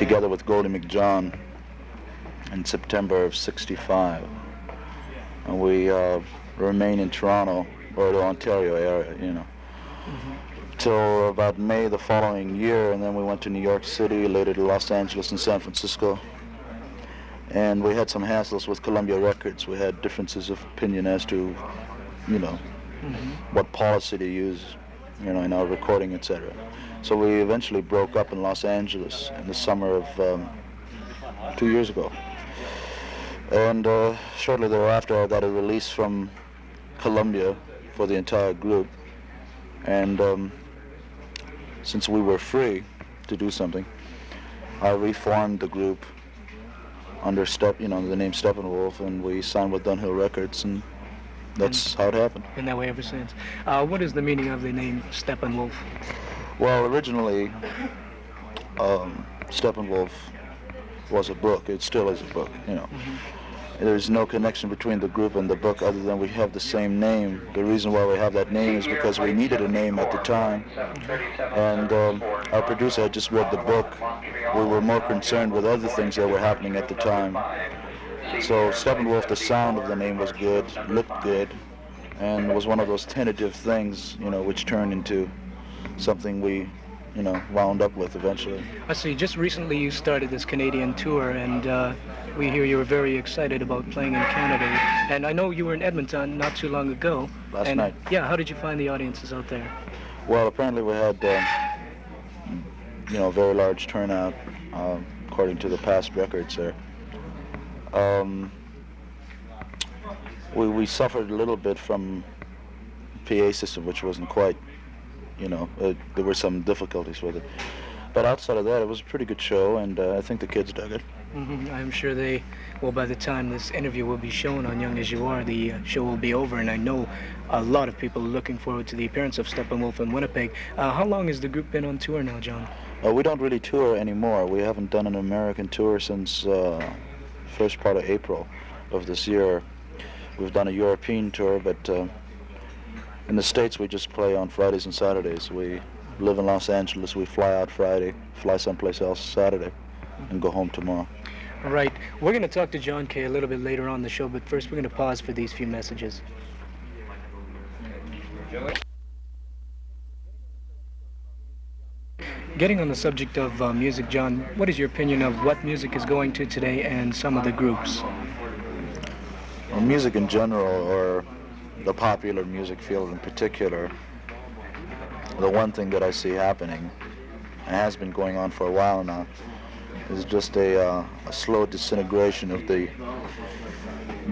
together with Goldie McJohn in September of '65. And we remained in Toronto, or the Ontario area, till about May the following year, and then we went to New York City, later to Los Angeles and San Francisco. And we had some hassles with Columbia Records. We had differences of opinion as to, what policy to use, in our recording, etc. So we eventually broke up in Los Angeles in the summer of 2 years ago. And shortly thereafter, I got a release from Columbia for the entire group. And since we were free to do something, I reformed the group under the name Steppenwolf, and we signed with Dunhill Records, and that's how it happened. Been that way ever since. What is the meaning of the name Steppenwolf? Well, originally, Steppenwolf was a book. It still is a book, There's no connection between the group and the book other than we have the same name. The reason why we have that name is because we needed a name at the time. And our producer had just read the book. We were more concerned with other things that were happening at the time. So Steppenwolf, the sound of the name was good, looked good, and it was one of those tentative things, which turned into something we wound up with eventually. I see. Just recently you started this Canadian tour, and we hear you were very excited about playing in Canada. And I know you were in Edmonton not too long ago. Last night. Yeah, how did you find the audiences out there? Well, apparently we had, a very large turnout, according to the past records there. We suffered a little bit from PA system, which wasn't quite, there were some difficulties with it. But outside of that, it was a pretty good show, and I think the kids dug it. I'm sure by the time this interview will be shown on Young As You Are, the show will be over, and I know a lot of people are looking forward to the appearance of Steppenwolf in Winnipeg. How long has the group been on tour now, John? We don't really tour anymore. We haven't done an American tour since first part of April of this year. We've done a European tour, but in the States we just play on Fridays and Saturdays. We live in Los Angeles. We fly out Friday, fly someplace else Saturday, and go home tomorrow. All right. We're going to talk to John Kay a little bit later on the show, but first we're going to pause for these few messages. Getting on the subject of music, John, what is your opinion of what music is going to today and some of the groups? Well, music in general, or the popular music field in particular, the one thing that I see happening, and has been going on for a while now, is just a slow disintegration of the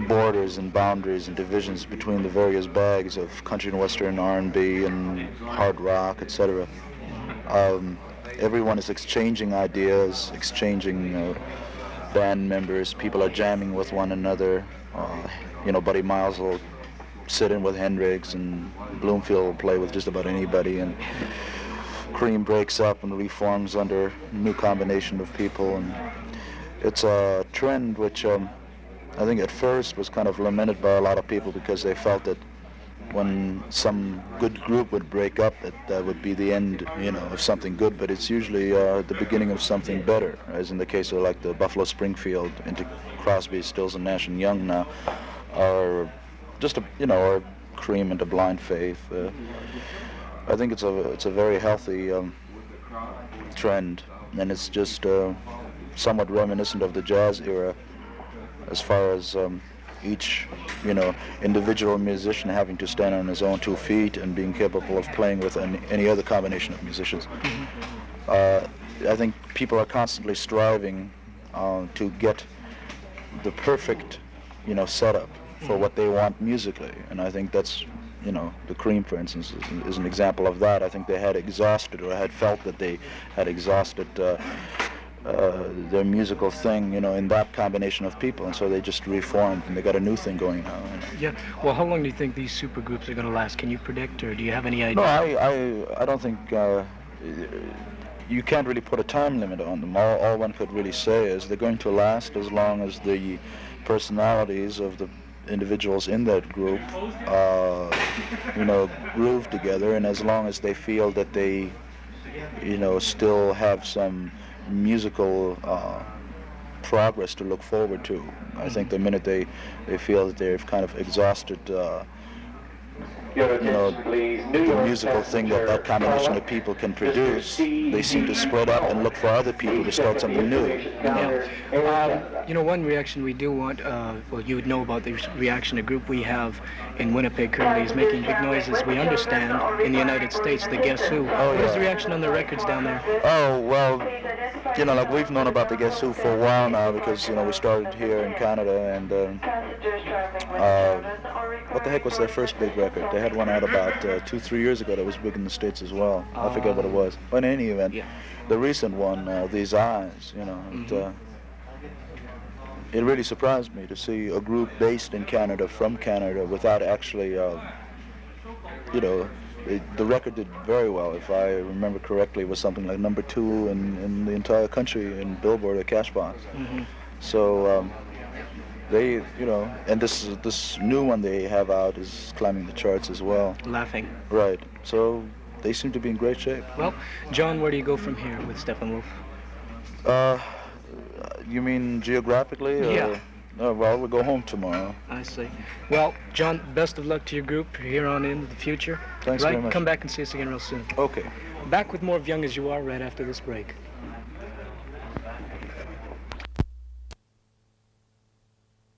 borders and boundaries and divisions between the various bags of country and western, R&B and hard rock, etc. Everyone is exchanging ideas, exchanging band members. People are jamming with one another. Buddy Miles will sit in with Hendrix, and Bloomfield will play with just about anybody, and Cream breaks up and reforms under a new combination of people. And it's a trend which I think at first was kind of lamented by a lot of people, because they felt that when some good group would break up, that would be the end, of something good. But it's usually the beginning of something better, as in the case of like the Buffalo Springfield into Crosby, Stills and Nash and Young now, or just or Cream into Blind Faith. I think it's a very healthy trend, and it's just somewhat reminiscent of the jazz era, as far as each individual musician having to stand on his own 2 feet and being capable of playing with any other combination of musicians. I think people are constantly striving to get the perfect setup for what they want musically, and I think that's the Cream, for instance, is an example of that. I think they had exhausted, or had felt that they had exhausted their musical thing, in that combination of people, and so they just reformed, and they got a new thing going now. Yeah. Well, how long do you think these supergroups are going to last? Can you predict, or do you have any idea? No, I don't think you can't really put a time limit on them. All one could really say is they're going to last as long as the personalities of the individuals in that group, groove together, and as long as they feel that they, still have some musical progress to look forward to. I think the minute they feel that they've kind of exhausted the musical thing that combination of people can produce, they seem to spread up and look for other people to start something new. One reaction we do want, you would know about the reaction a group we have in Winnipeg currently is making big noises. We understand in the United States, the Guess Who. What is the reaction on the records down there? Oh, well, like we've known about the Guess Who for a while now because, we started here in Canada and what the heck was their first big record? They had one out about 2-3 years ago that was big in the States as well. I forget what it was. But in any event, the recent one, These Eyes, it really surprised me to see a group based in Canada, from Canada, without actually, the record did very well. If I remember correctly, it was something like number 2 in the entire country in Billboard or Cashbox. So they, and this new one they have out is climbing the charts as well. Laughing. Right. So they seem to be in great shape. Well, John, where do you go from here with Steppenwolf? You mean geographically? Yeah. Well, we'll go home tomorrow. I see. Well, John, best of luck to your group here on in the future. Thanks very much. Come back and see us again real soon. Okay. Back with more of Young As You Are right after this break.